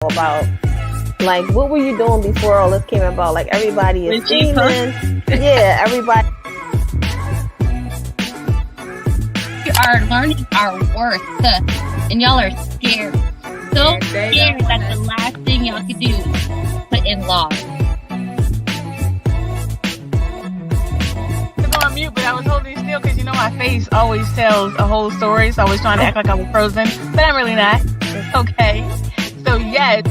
about like what were you doing before all this came about? Like everybody is scheming. Yeah, everybody. You are learning our worth, and y'all are scared. So scared that the last thing y'all could do is put in law. On mute, but I was holding still because my face always tells a whole story, so I was trying to act like I was frozen, but I'm really not. It's okay. So yes.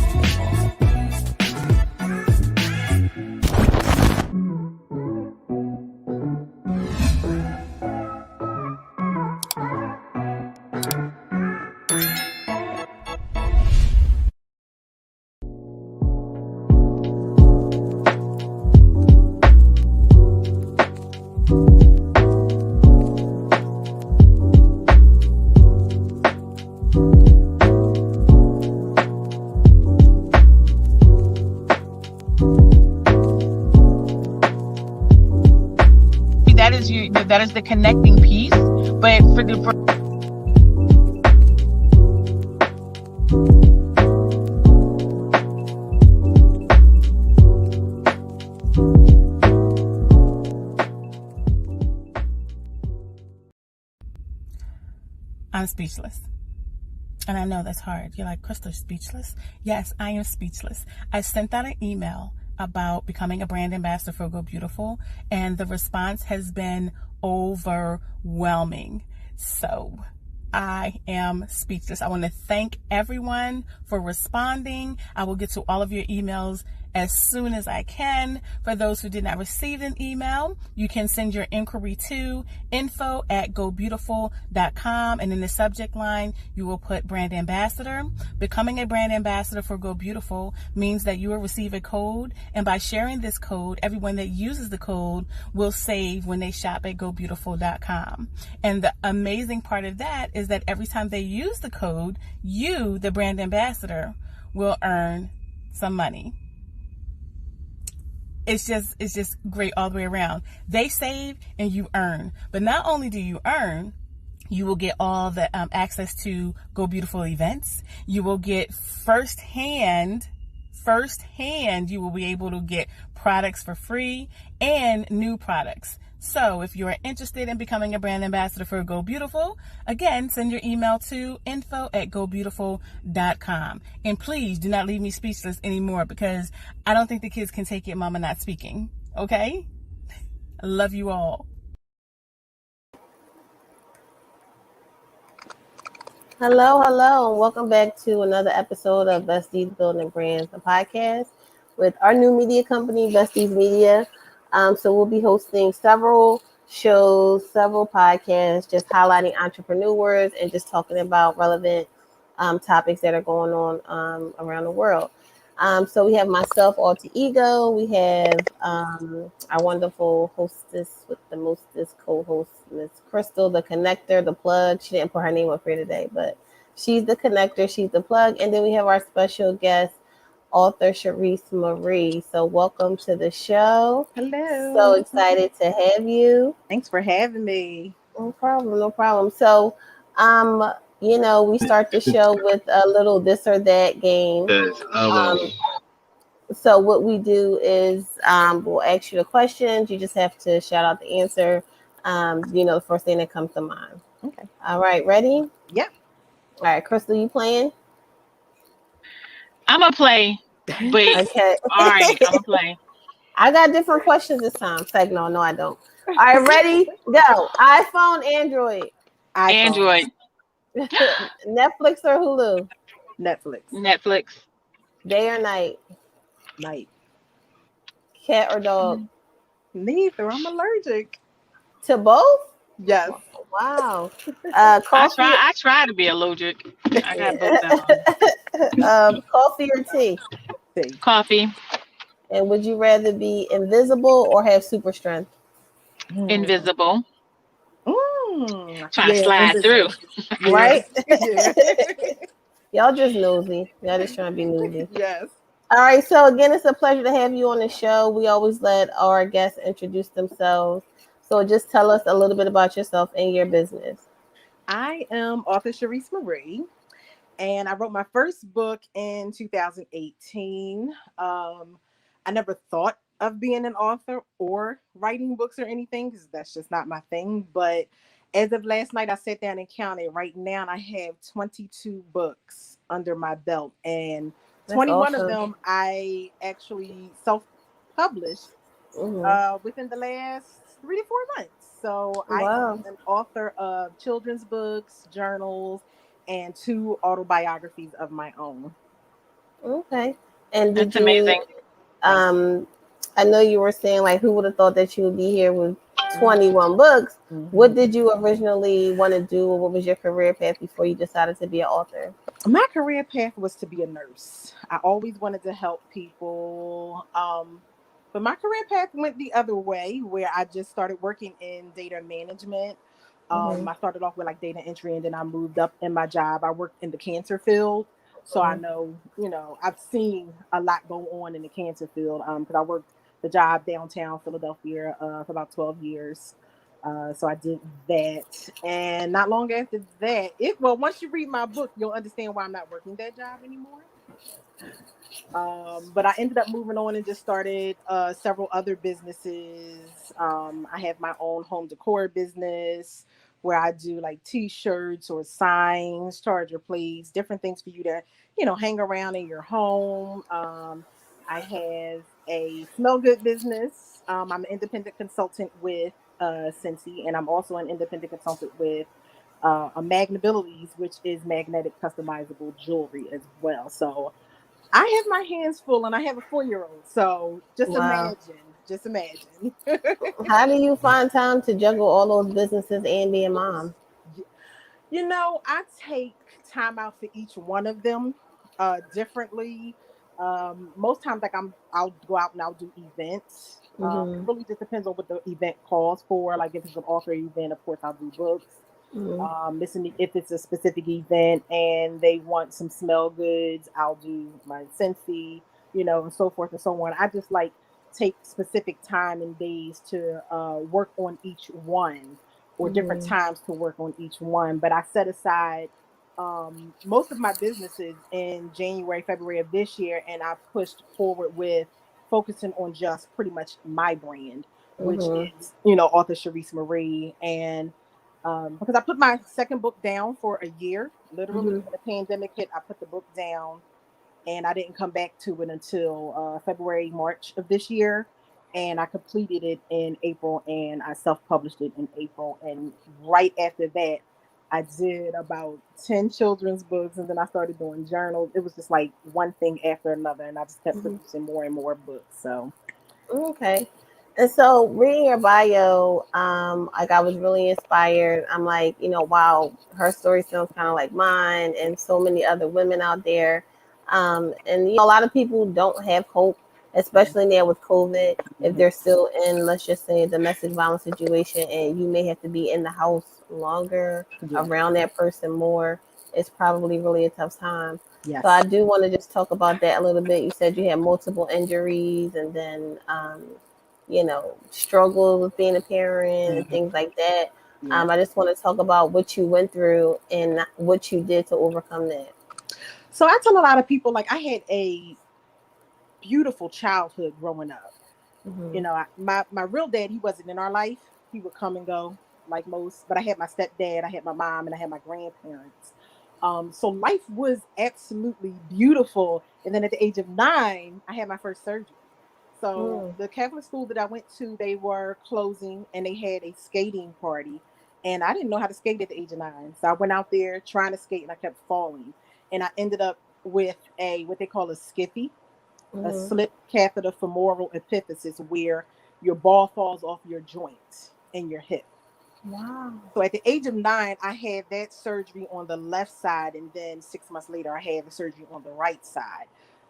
That is the connecting piece, but I'm speechless. And I know that's hard. You're like, Crystal, speechless? Yes, I am speechless. I sent out an email about becoming a brand ambassador for Go Beautiful, and the response has been overwhelming. So I am speechless. I want to thank everyone for responding. I will get to all of your emails as soon as I can. For those who did not receive an email, you can send your inquiry to info@gobeautiful.com, and in the subject line you will put brand ambassador. Becoming a brand ambassador for Go Beautiful means that you will receive a code, and by sharing this code, everyone that uses the code will save when they shop at gobeautiful.com. And the amazing part of that is that every time they use the code, you, the brand ambassador, will earn some money. It's just great all the way around. They save and you earn. But not only do you earn, you will get all the access to Go Beautiful events. You will get firsthand, you will be able to get products for free and new products. So if you are interested in becoming a brand ambassador for Go Beautiful, again, send your email to info@gobeautiful.com. And please do not leave me speechless anymore, because I don't think the kids can take it, Mama not speaking. Okay? I love you all. Hello, and welcome back to another episode of Besties Building Brands, the podcast with our new media company, Besties Media. So we'll be hosting several shows, several podcasts, just highlighting entrepreneurs and just talking about relevant topics that are going on around the world. So we have myself, Alter Ego. We have our wonderful hostess with the mostest co-host, Miss Crystal, the connector, the plug. She didn't put her name up here today, but she's the connector, she's the plug. And then we have our special guest, author Charise Marie. So welcome to the show. Hello. So excited to have you. Thanks for having me. No problem. So, we start the show with a little this or that game. So what we do is we'll ask you the questions. You just have to shout out the answer. The first thing that comes to mind. Okay. All right, ready? Yep. All right, Crystal, you playing? I'm going to play. But, okay. All right, I'm going to play. I got different questions this time. It's like, no, I don't. All right, ready? Go. iPhone, Android. Android. Netflix or Hulu? Netflix. Day or night? Night. Cat or dog? Neither. I'm allergic. To both? Yes. Wow. Coffee. I try to be allergic. I got both of them. Coffee or tea? Coffee. And would you rather be invisible or have super strength? Invisible. Trying to slide invisible. through. Right? Y'all just nosy. Y'all just trying to be nosy. Yes. All right. So again, it's a pleasure to have you on the show. We always let our guests introduce themselves. So just tell us a little bit about yourself and your business. I am author Charise Marie, And I wrote my first book in 2018. I never thought of being an author or writing books or anything because that's just not my thing. But as of last night, I sat down and counted. Right now, I have 22 books under my belt, and That's 21 of awesome. them I actually self-published within the last 3 to 4 months. So I Wow. am an author of children's books, journals, and 2 autobiographies of my own. Okay. And did That's you amazing. Thank I know you were saying like who would have thought that you would be here with you. 21 books. What Mhm. did you originally want to do, or what was your career path before you decided to be an author? My career path was to be a nurse. I always wanted to help people. But my career path went the other way, where I just started working in data management. Mhm. I started off with like data entry, and then I moved up in my job. I worked in the cancer field. So I Mhm. know, I've seen a lot go on in the cancer field because I worked the job downtown Philadelphia for about 12 years. So I did that, and not long after that, once you read my book, you'll understand why I'm not working that job anymore. But I ended up moving on and just started several other businesses. I have my own home decor business where I do like T-shirts or signs, charger plates, different things for you to, hang around in your home. I have a smell good business. I'm an independent consultant with Scentsy, and I'm also an independent consultant with a Magnabilities, which is magnetic customizable jewelry as well. So I have my hands full and I have a 4-year-old. So Wow. just imagine. How do you find time to juggle all those businesses and be a mom? I take time out for each one of them differently. Most times, like I'll go out and I'll do events. It Mhm. really just depends on what the event calls for. Like if it's an author event, of course I'll do books. Mhm. If it's a specific event and they want some smell goods, I'll do my Scentsy, and so forth and so on. I just like take specific time and days to work on each one, or different Mhm. times to work on each one. But I set aside most of my businesses in January, February of this year, and I pushed forward with focusing on just pretty much my brand, which Mhm. is, author Charise Marie. And because I put my second book down for a year, literally Mhm. when the pandemic hit, I put the book down and I didn't come back to it until February, March of this year. And I completed it in April and I self published it in April. And right after that, I did about 10 children's books and then I started doing journals. It was just like one thing after another. And I just kept Mhm. producing more and more books. So, Okay. And so reading your bio, like I was really inspired. I'm like, wow, her story sounds kind of like mine and so many other women out there. And a lot of people don't have hope, especially now with COVID. If mhm, they're still in, let's just say, a domestic violence situation, and you may have to be in the house longer, yeah, around that person more, it's probably really a tough time. So I yes. do want to just talk about that a little bit. You said you had multiple injuries and then, struggles with being a parent and Mhm, things like that. yeah. I just want to talk about what you went through and what you did to overcome that. So I tell a lot of people, like, I had a beautiful childhood growing up. Hmm. My real dad, he wasn't in our life. He would come and go like most, but I had my stepdad, I had my mom, and I had my grandparents. So life was absolutely beautiful. And then at the age of 9, I had my first surgery. So Mm. the Catholic school that I went to, they were closing and they had a skating party. And I didn't know how to skate at the age of 9. So I went out there trying to skate and I kept falling. And I ended up with a what they call a skiffy, a Hmm. slip catheter femoral epiphysis, where your ball falls off your joint in your hip. Wow. So at the age of 9, I had that surgery on the left side, and then 6 months later, I had the surgery on the right side.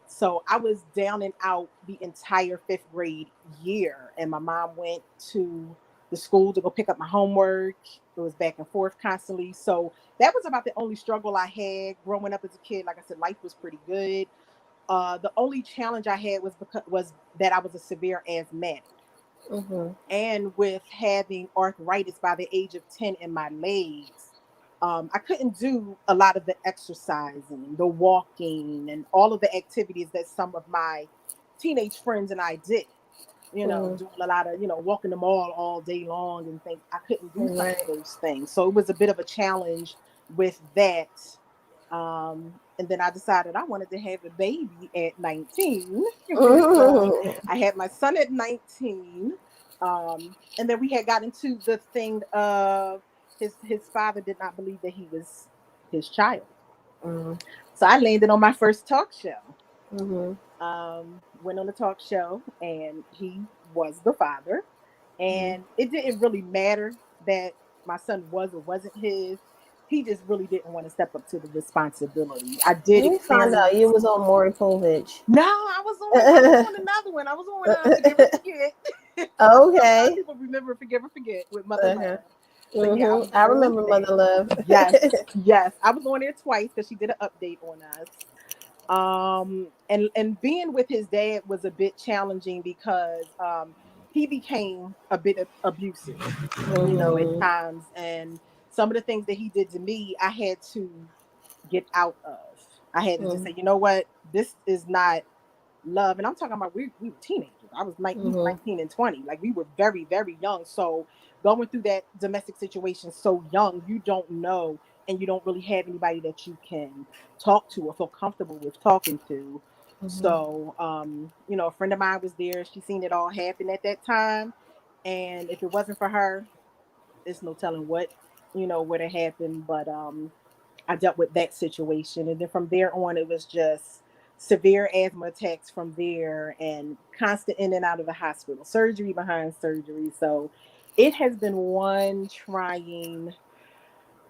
So I was down and out the entire fifth grade year, and my mom went to the school to go pick up my homework. It was back and forth constantly. So that was about the only struggle I had growing up as a kid. Like I said, life was pretty good. The only challenge I had was that I was a severe asthmatic, Hmm. and with having arthritis by the age of 10 in my legs, I couldn't do a lot of the exercising, the walking, and all of the activities that some of my teenage friends and I did. Doing a lot of, walking the mall all day long and things. I couldn't do some Right. of those things. So it was a bit of a challenge with that. And then I decided I wanted to have a baby at 19. So I had my son at 19. And then we had got into the thing of his father did not believe that he was his child. Mm. So I landed on my first talk show. Mhm. Went on the talk show and he was the father. Mhm. And it didn't really matter that my son was or wasn't his. He just really didn't want to step up to the responsibility. I did Let me find out. You experience. was on Maury Povich. No, I was on another one. I was on Forgive or Forget. A lot of Okay. people remember Forgive or Forget with Mother Uh-huh. Love. But yeah, I was I on remember that. Mother Love. Yes, yes. I was on there twice because she did an update on us. And being with his dad was a bit challenging because he became a bit abusive, at Mhm. times, and some of the things that he did to me I had to get out of. I had to just say, Mhm. you know what, this is not love. And I'm talking about we were teenagers. We were Mhm. 19 and 20. Like we were very, very young. So going through that domestic situation so young, you don't know, and you don't really have anybody that you can talk to or feel comfortable with talking to. Mhm. So a friend of mine was there. She seen it all happen at that time. And if it wasn't for her, it's no telling what, would have happened. But I dealt with that situation. And then from there on, it was just severe asthma attacks from there and constant in and out of the hospital, surgery behind surgery. So it has been one trying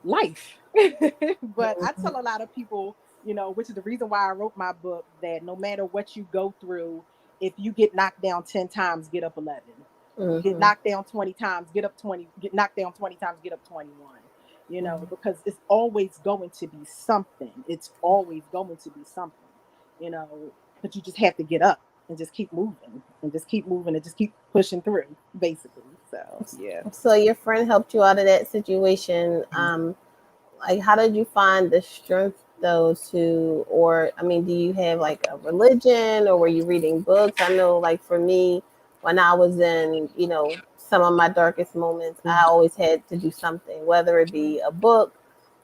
life. But I Mhm. tell a lot of people, which is the reason why I wrote my book, that no matter what you go through, if you get knocked down 10 times, get up 11. You get Mhm. knocked down 20 times, get up 20, get knocked down 20 times, get up 21. Because it's always going to be something. It's always going to be something, you know, but you just have to get up and just keep moving and just keep moving and just keep pushing through, basically. So, yeah. So your friend helped you out of that situation. Like, how did you find the strength though to, or I mean, do you have like a religion, or were you reading books? I know, like for me, when I was in, some of my darkest moments, I always had to do something, whether it be a book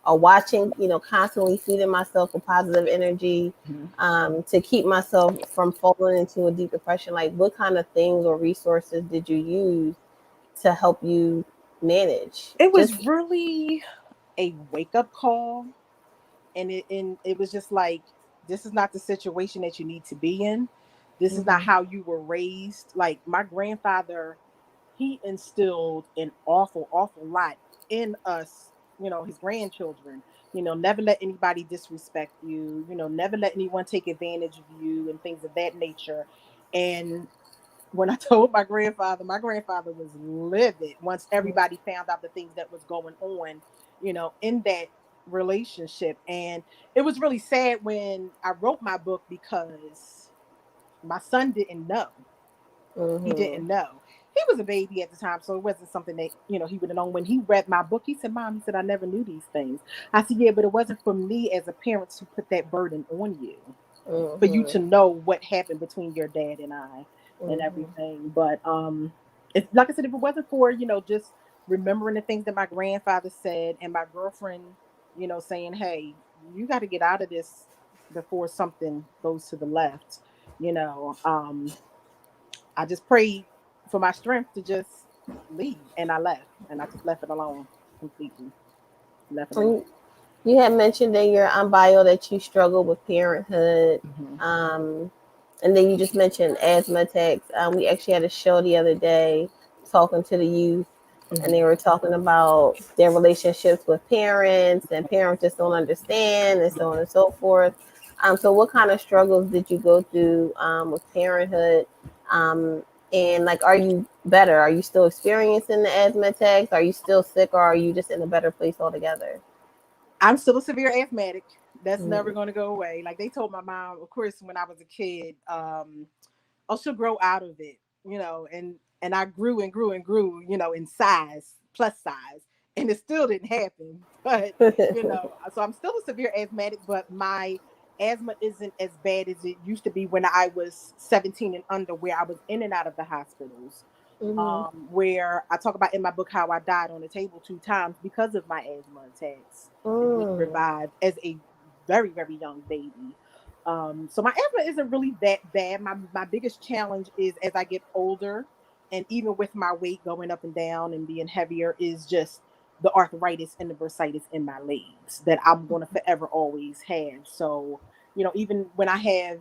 or watching, constantly feeding myself with positive energy, Mhm. to keep myself from falling into a deep depression. Like, what kind of things or resources did you use to help you manage? It was Just really a wake up call, and it was just like, this is not the situation that you need to be in. This is not mhm, how you were raised. Like my grandfather, he instilled an awful lot in us, his grandchildren. Never let anybody disrespect you, never let anyone take advantage of you and things of that nature. And when I told my grandfather was livid once everybody found out the things that was going on, in that relationship. And it was really sad when I wrote my book because my son didn't know. He mhm, didn't know. He was a baby at the time, so it wasn't something that, he would have known. When he read my book, he said, Mom, he said, I never knew these things. I said, yeah, but it wasn't for me as a parent to put that burden on you, for you mhm, to know what happened between your dad and I and mhm. everything. But it's like I said, if it wasn't for, just remembering the things that my grandfather said and my girlfriend, saying, hey, you got to get out of this before something goes to the left, you know, um, I just prayed for my strength to just leave, and I left, and I just left it alone completely. Left it alone. And you had mentioned in your bio that you struggle with parenthood, Hmm. um, and then you just mentioned asthma attacks. We actually had a show the other day talking to the youth, and Hmm. they were talking about their relationships with parents, and parents just don't understand, and so on and so forth. So, what kind of struggles did you go through with parenthood? Um, and like, are you better? Are you still experiencing the asthma attacks? Are you still sick, or are you just in a better place altogether? I'm still a severe asthmatic. That's never Mm-hmm. going to go away. Like they told my mom, of course, when I was a kid, oh, she'll grow out of it, and I grew and grew and grew, in size, plus size, and it still didn't happen. But so I'm still a severe asthmatic, but my asthma isn't as bad as it used to be when I was 17 and under, where I was in and out of the hospitals. Where I talk about in my book how I died on the table 2 times because of my asthma attacks and was revived as a very, very young baby. So my asthma isn't really that bad. My biggest challenge is as I get older, and even with my weight going up and down and being heavier, is just the arthritis and the bursitis in my legs that I'm going to forever always have. So, even when I have,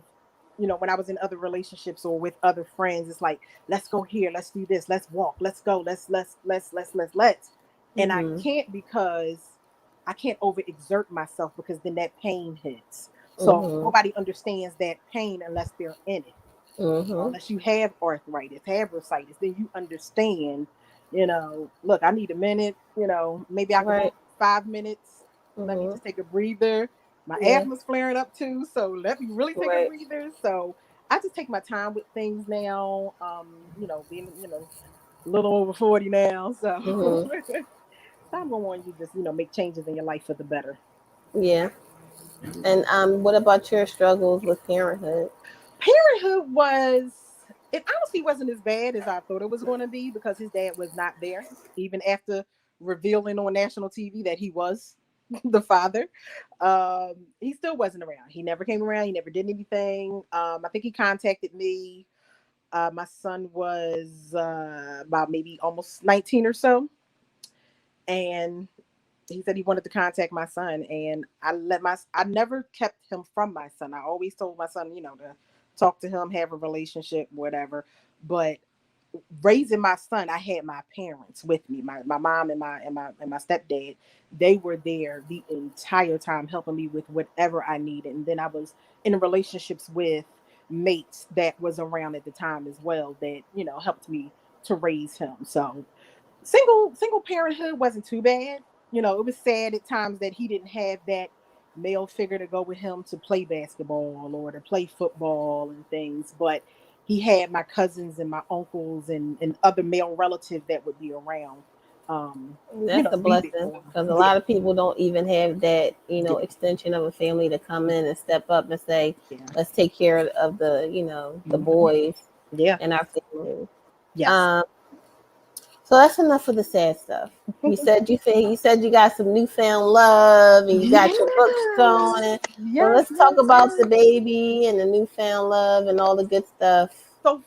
when I was in other relationships or with other friends, it's like, let's go here, let's do this, let's walk, let's go, let's. And I can't, because I can't overexert myself, because then that pain hits. So nobody understands that pain unless they're in it. Unless you have arthritis, have bursitis, then you understand, look, I need a minute, maybe I can go 5 minutes. Let me just take a breather. My asthma's flaring up too, so let me really take a breather. So I just take my time with things now. Being, a little over 40 now, so time going on, you just, make changes in your life for the better. Yeah. And what about your struggles with parenthood? Parenthood it honestly wasn't as bad as I thought it was going to be, because his dad was not there, even after revealing on national TV that he was the father. He still wasn't around. He never came around. He never did anything. I think he contacted me. My son was about maybe almost 19 or so. And he said he wanted to contact my son, and I never kept him from my son. I always told my son, to talk to him, have a relationship, whatever. But raising my son, I had my parents with me, my mom and my stepdad. They were there the entire time, helping me with whatever I needed. And then I was in relationships with mates that was around at the time as well, that helped me to raise him. So single parenthood wasn't too bad. It was sad at times that he didn't have that male figure to go with him to play basketball or to play football and things, but he had my cousins and my uncles and other male relatives that would be around. That's a blessing, because a lot of people don't even have that, extension of a family to come in and step up and say, let's take care of the boys in our family. Yes. So that's enough of the sad stuff. You said you got some newfound love, and you got your books going. So let's talk about the baby and the newfound love and all the good stuff. So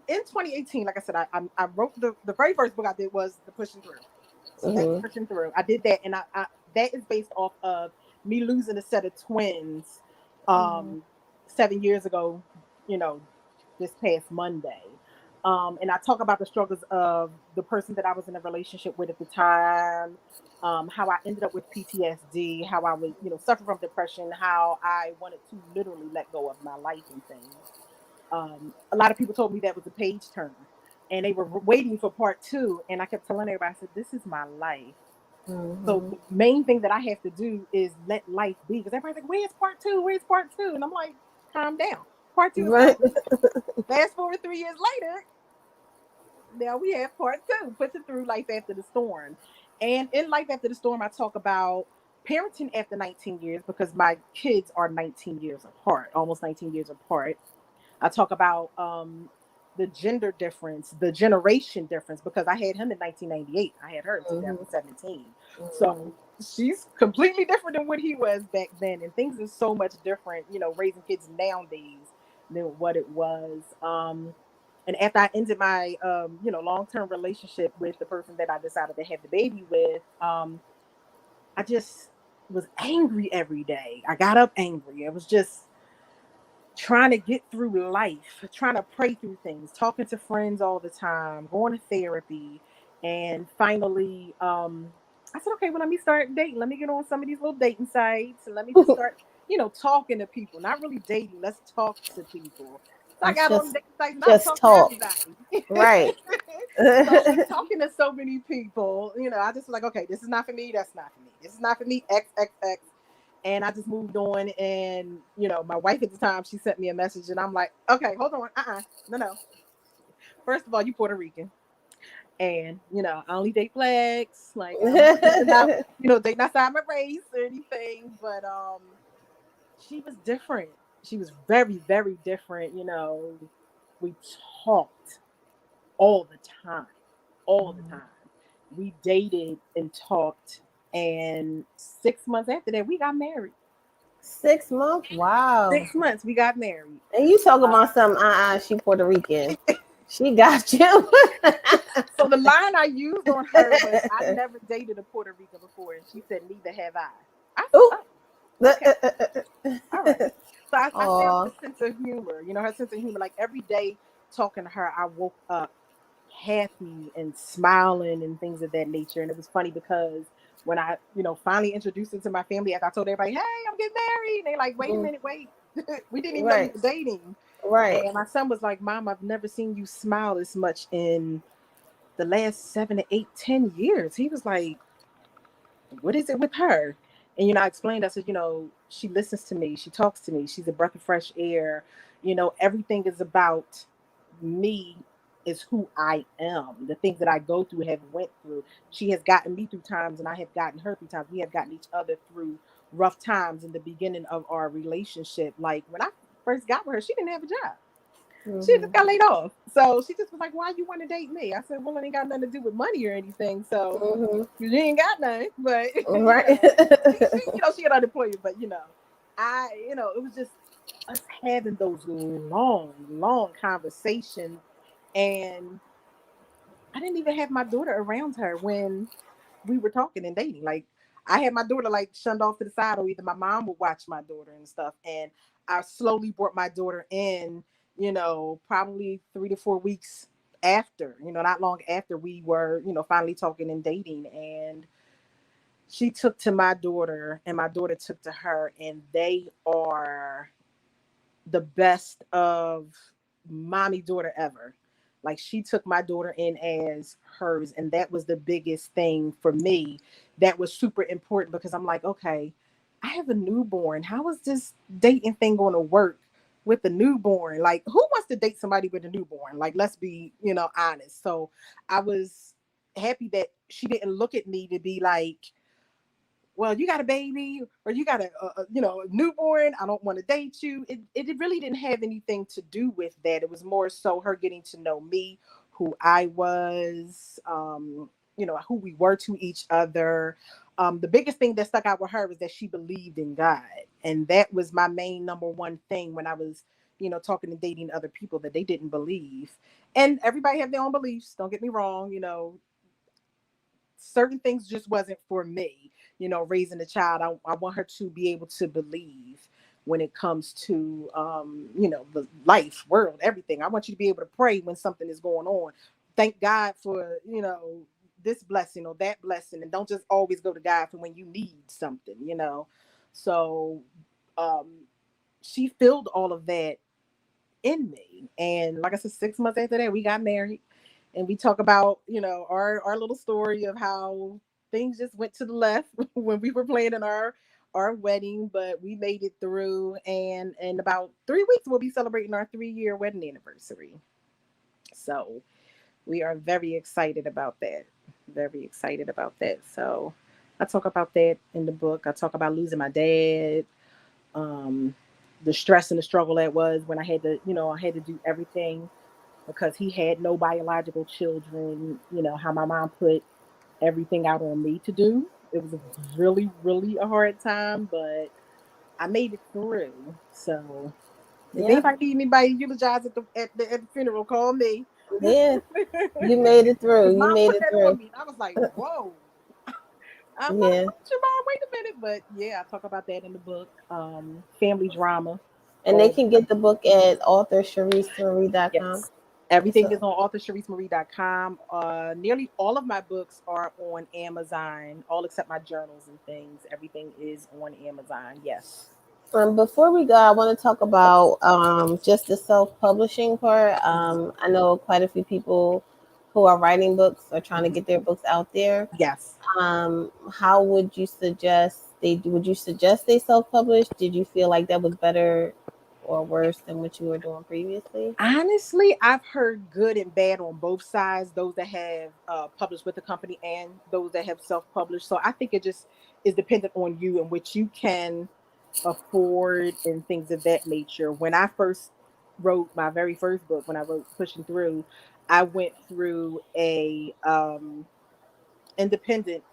in 2018, like I said, I wrote the very first book I did was the Pushing Through. So that's Pushing Through. I did that, and I that is based off of me losing a set of twins 7 years ago. This past Monday. And I talk about the struggles of the person that I was in a relationship with at the time, how I ended up with PTSD, how I was, suffer from depression, how I wanted to literally let go of my life and things. A lot of people told me that was a page turner, and they were waiting for part 2. And I kept telling everybody, I said, this is my life. So the main thing that I have to do is let life be, because everybody's like, where's part 2? Where's part 2? And I'm like, calm down. Part 2 is coming. Fast forward 3 years later, now we have part 2, Pushing Through Life After the Storm. And in Life After the Storm, I talk about parenting after 19 years, because my kids are 19 years apart, almost 19 years apart. I talk about the gender difference, the generation difference, because I had him in 1998. I had her in 2017. So she's completely different than what he was back then. And things are so much different, raising kids nowadays than what it was. And after I ended my, long-term relationship with the person that I decided to have the baby with, I just was angry every day. I got up angry. I was just trying to get through life, trying to pray through things, talking to friends all the time, going to therapy. And finally, I said, okay, well, let me start dating. Let me get on some of these little dating sites, and let me just start, talking to people. Not really dating. Let's talk to people. So I got on the dating sites and I was talking to everybody. Right. So talking to so many people, I just like, okay, this is not for me. That's not for me. This is not for me. X, X, X. And I just moved on. And, my wife at the time, she sent me a message, and I'm like, okay, hold on. No. First of all, you Puerto Rican. And I only date blacks. Like I'm not, dating outside my race or anything. But she was different. She was very, very different. We talked all the time, all the time. We dated and talked, and 6 months after that, we got married. 6 months? Wow. 6 months, we got married. And you talk about some she Puerto Rican. She got you. So the line I used on her was, "I never dated a Puerto Rican before," and she said, "Neither have I." I said, Ooh. "Oh, okay, all right." So I found Aw. her sense of humor. Her sense of humor. Like every day talking to her, I woke up happy and smiling and things of that nature. And it was funny because when I, finally introduced her to my family, after I told everybody, "Hey, I'm getting married," and they like, "Wait a minute, wait." We didn't even know we Right. were dating. Right. And my son was like, "Mom, I've never seen you smile as much in the last 7 to 8, 10 years." He was like, "What is it with her?" And I explained. I said, she listens to me, she talks to me, she's a breath of fresh air. Everything is about me, is who I am. The things that I go through, have went through. She has gotten me through times, and I have gotten her through times. We have gotten each other through rough times in the beginning of our relationship. Like when I first got with her, she didn't have a job. She just got laid off. So she just was like, "Why you want to date me?" I said, "Well, it ain't got nothing to do with money or anything. So you ain't got nothing." But Right. she had unemployment. But it was just us having those long, long conversations. And I didn't even have my daughter around her when we were talking and dating. Like I had my daughter like shunned off to the side, or either my mom would watch my daughter and stuff. And I slowly brought my daughter in, probably 3 to 4 weeks after, not long after we were, finally talking and dating. And she took to my daughter and my daughter took to her, and they are the best of mommy daughter ever. Like she took my daughter in as hers, and that was the biggest thing for me. That was super important because I'm like, okay, I have a newborn. How is this dating thing going to work with the newborn? Like, who wants to date somebody with a newborn? Like, let's be, honest. So I was happy that she didn't look at me to be like, "Well, you got a baby or you got a newborn. I don't want to date you." It really didn't have anything to do with that. It was more so her getting to know me, who I was, who we were to each other. The biggest thing that stuck out with her was that she believed in God. And that was my main number one thing when I was, talking and dating other people, that they didn't believe. And everybody have their own beliefs. Don't get me wrong. Certain things just wasn't for me. Raising a child, I want her to be able to believe when it comes to the life, world, everything. I want you to be able to pray when something is going on. Thank God for this blessing or that blessing, and don't just always go to God for when you need something. So um she filled all of that in me. And like I said, 6 months after that, we got married. And we talk about, our little story of how things just went to the left when we were planning our wedding, but we made it through. And in about 3 weeks, we'll be celebrating our 3-year wedding anniversary. So we are very excited about that. Very excited about that. So I talk about that in the book. I talk about losing my dad, um, the stress and the struggle that was when I had to do everything because he had no biological children. How my mom put everything out on me to do. It was a really, really a hard time, but I made it through. So if Yeah. anybody need anybody to eulogize at the funeral, call me. Yeah. You made it through. Because You mom made put it that on through. me. I was like, whoa. I'm like, Yeah. what's your mom? Wait a minute. But yeah, I talk about that in the book. Family drama. And they All can get the book at author.charisemarie.com. Yes. That's Everything a, is on authorcharisemarie.com. Nearly all of my books are on Amazon, all except my journals and things. Everything is on Amazon. Yes. before we go, I want to talk about just the self-publishing part. I know quite a few people who are writing books are trying to get their books out there. Yes. How would you suggest they self-publish? Did you feel like that was better or worse than what you were doing previously? Honestly, I've heard good and bad on both sides, those that have published with the company and those that have self-published. So I think it just is dependent on you and what you can afford and things of that nature. When I first wrote my very first book, when I wrote Pushing Through, I went through a independent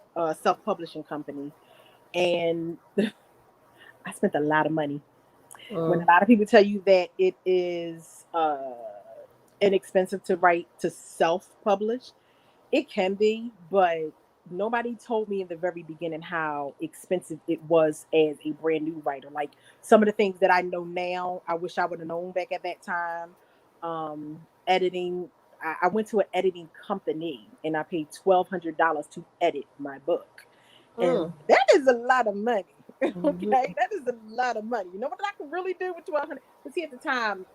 self-publishing company, and I spent a lot of money. When a lot of people tell you that it is inexpensive to write to self-publish, it can be, but nobody told me in the very beginning how expensive it was as a brand new writer. Like some of the things that I know now, I wish I would have known back at that time. Editing, I went to an editing company and I paid $1,200 to edit my book. And that is a lot of money. Okay, that is a lot of money. You know what I could really do with 1,200? But see, at the time,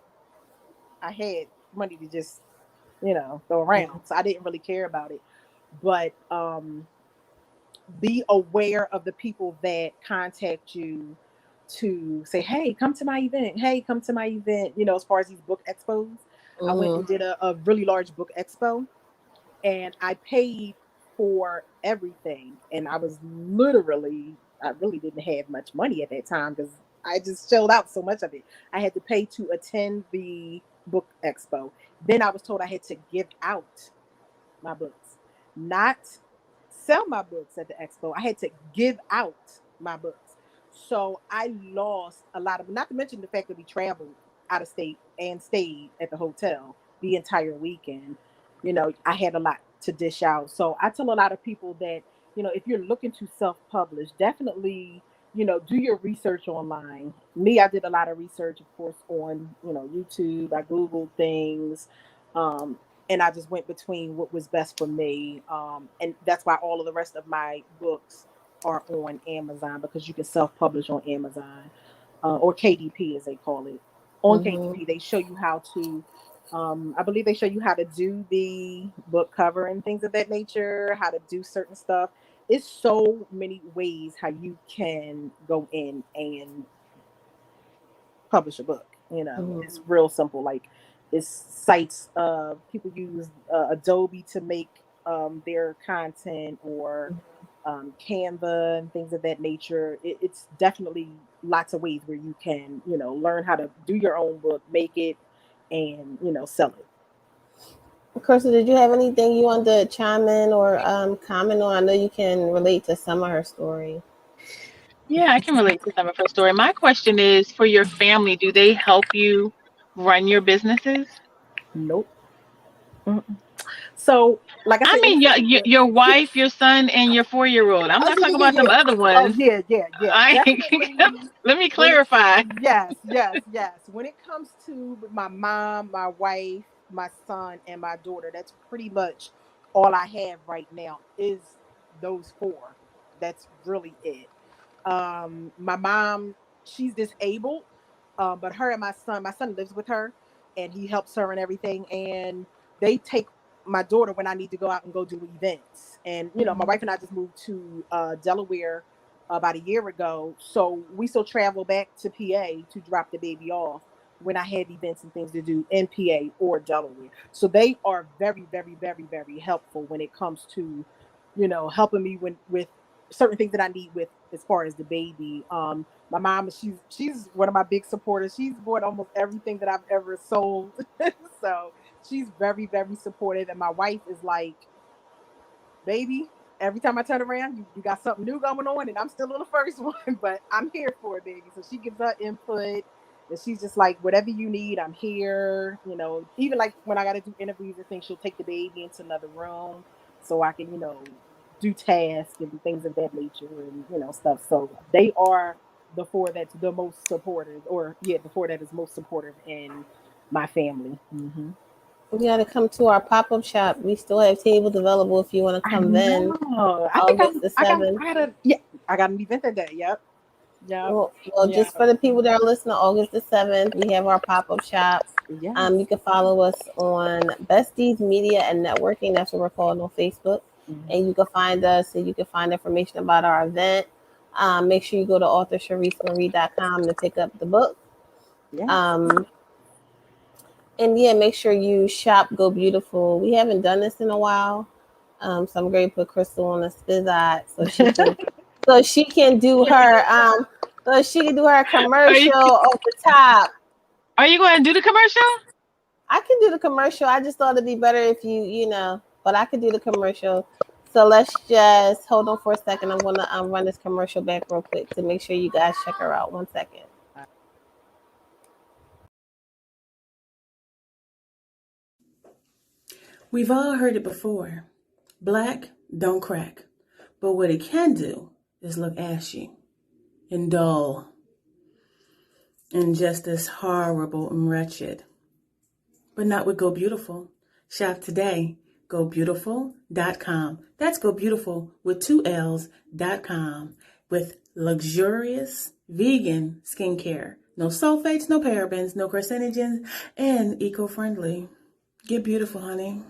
I had money to just, throw around, so I didn't really care about it. But be aware of the people that contact you to say, "Hey, come to my event. Hey, come to my event." As far as these book expos, I went and did a really large book expo, and I paid for everything. And I really didn't have much money at that time because I just shelled out so much of it. I had to pay to attend the book expo. Then I was told I had to give out my books, not sell my books at the expo. I had to give out my books. So I lost a lot of, not to mention the fact that we traveled out of state and stayed at the hotel the entire weekend. I had a lot to dish out. So I tell a lot of people that, if you're looking to self-publish, definitely, do your research online. Me, I did a lot of research, of course, on, YouTube. I Googled things. And I just went between what was best for me. And that's why all of the rest of my books are on Amazon, because you can self-publish on Amazon, or KDP as they call it. On KDP, they show you how to, I believe they show you how to do the book cover and things of that nature, how to do certain stuff. It's so many ways how you can go in and publish a book. It's real simple. Like, it's sites, people use Adobe to make their content, or Canva and things of that nature. It's definitely lots of ways where you can, learn how to do your own book, make it, and sell it. Kirsten, did you have anything you wanted to chime in or comment on? I know you can relate to some of her story. Yeah, I can relate to some of her story. My question is, for your family, do they help you run your businesses? Nope. Mm-mm. So, like I I said, mean, your wife, your son, and your 4-year-old. I'm not talking about them yeah. other Oh, ones. yeah. I Definitely. let me When it, clarify. yes. When it comes to my mom, my wife, my son, and my daughter, that's pretty much all I have right now is those four. That's really it. My mom, she's disabled, but her and my son lives with her, and he helps her and everything. And they take my daughter when I need to go out and go do events. And my wife and I just moved to Delaware about a year ago, so we still travel back to PA to drop the baby off when I have events and things to do in PA or Delaware. So they are very, very, very, very helpful when it comes to, helping me with certain things that I need with as far as the baby. My mom, she's one of my big supporters. She's bought almost everything that I've ever sold. So she's very, very supportive. And my wife is like, baby, every time I turn around, you got something new going on, and I'm still on the first one, but I'm here for it, baby. So she gives her input, and she's just like, whatever you need, I'm here. Even like when I got to do interviews and things, she'll take the baby into another room so I can, do tasks and things of that nature, and stuff. So they are the four that's the most supportive, or yeah, the four that is most supportive in my family. Mm-hmm. You got to come to our pop-up shop. We still have tables available if you want to I come then. know. August the 7th. I got an event that day. Yep. Well, Yeah. just for the people that are listening, August the 7th, we have our pop-up shop. Yes. You can follow us on Besties Media and Networking. That's what we're called on Facebook. Mm-hmm. And you can find us, and you can find information about our event. Make sure you go to authorcharisemarie.com to pick up the book. Yeah. And yeah, make sure you shop Go Beautiful. We haven't done this in a while. So I'm going to put Crystal on a spizot so she can do her commercial off the top. Are you going to do the commercial? I can do the commercial. I just thought it'd be better if but I could do the commercial. So let's just hold on for a second. I'm gonna run this commercial back real quick to make sure you guys check her out. 1 second. We've all heard it before. Black don't crack. But what it can do is look ashy and dull and just as horrible and wretched. But not with Go Beautiful. Shop today. GoBeautiful.com. That's Go Beautiful with 2 L's.com with luxurious vegan skincare. No sulfates, no parabens, no carcinogens, and eco-friendly. Get beautiful, honey.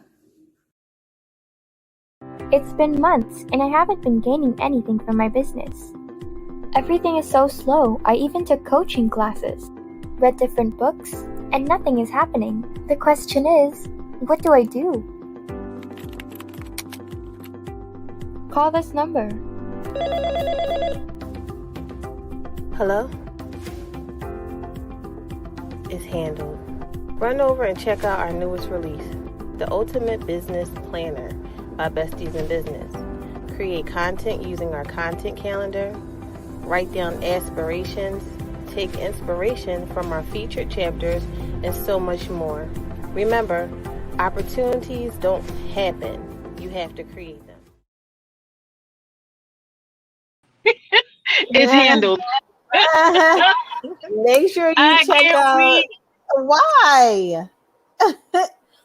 It's been months and I haven't been gaining anything from my business. Everything is so slow. I even took coaching classes, read different books, and nothing is happening. The question is, what do I do? Call this number. Hello? It's handled. Run over and check out our newest release, The Ultimate Business Planner by Besties in Business. Create content using our content calendar, write down aspirations, take inspiration from our featured chapters, and so much more. Remember, opportunities don't happen. You have to create them. It's handled. Make sure you check out. Why?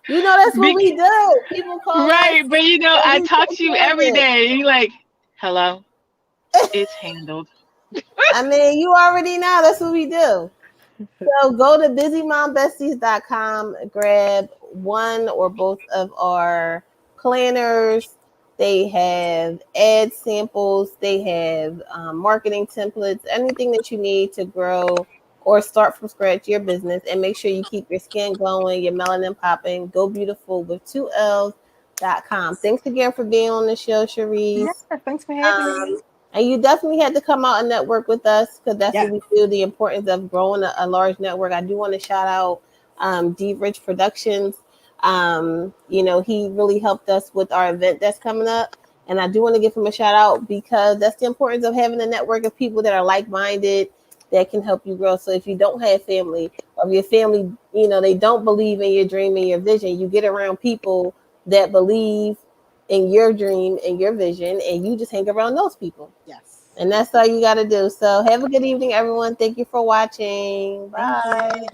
That's what we do. People call right, us. But I talk to you every day. And you're like, hello, it's handled. I mean, you already know that's what we do. So go to busymombesties.com, grab one or both of our planners. They have ad samples. They have marketing templates, anything that you need to grow or start from scratch your business. And make sure you keep your skin glowing, your melanin popping. Go Beautiful with 2 L's.com. Thanks again for being on the show, Charise. Yeah, thanks for having me. And you definitely had to come out and network with us because that's what we do, the importance of growing a large network. I do want to shout out D Rich Productions. He really helped us with our event that's coming up. And I do want to give him a shout out because that's the importance of having a network of people that are like-minded that can help you grow. So if you don't have family or if your family, they don't believe in your dream and your vision, you get around people that believe in your dream and your vision, and you just hang around those people. Yes. And that's all you got to do. So have a good evening, everyone. Thank you for watching. Bye.